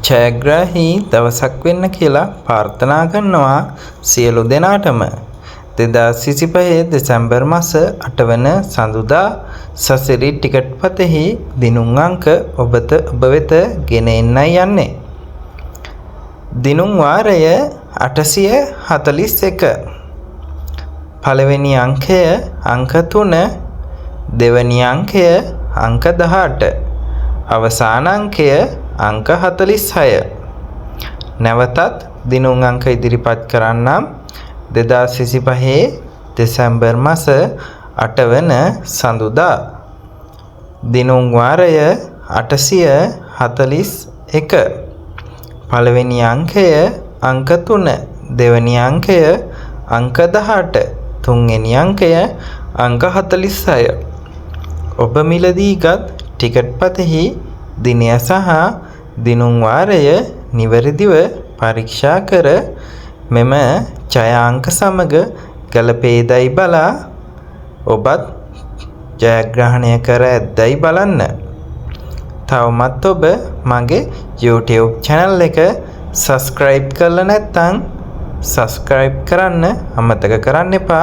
ජයග්‍රාහී දවසක් වෙන්න කියලා ප්‍රාර්ථනා කරනවා සියලු දෙනාටම. 2025 දෙසැම්බර් මාස 8 වන සඳුදා සසරි ටිකට් පතෙහි දිනුම් අංක ඔබ වෙත ගෙන එන්නයි යන්නේ. දිනුම් වාරය 841. පළවෙනි අංකය අංක 3, දෙවැනි අංකය අංක 18, අවසාන අංකය අංක 46. නැවතත් දිනුම් අංක ඉදිරිපත් කරන්නම්. 2025 දෙසැම්බර් මාස 8 වන සඳුදා දිනුම් වාරය 841. පළවෙනි අංකය අංක 3, දෙවැනි අංකය අංක 18, තුන්වෙනි අංකය අංක 46. ඔබ මිලදීගත් ටිකට් පතෙහි දිනය සහ දිනුම් වාරය නිවැරදිව පරීක්ෂා කර මෙම ජය අංක සමග ගැලපේදයි බලා ඔබත් ජයග්‍රහණය කර ඇද්දයි බලන්න. තවමත් ඔබ මගේ YouTube channel එක subscribe කරලා නැත්නම් subscribe කරන්න අමතක කරන්න එපා.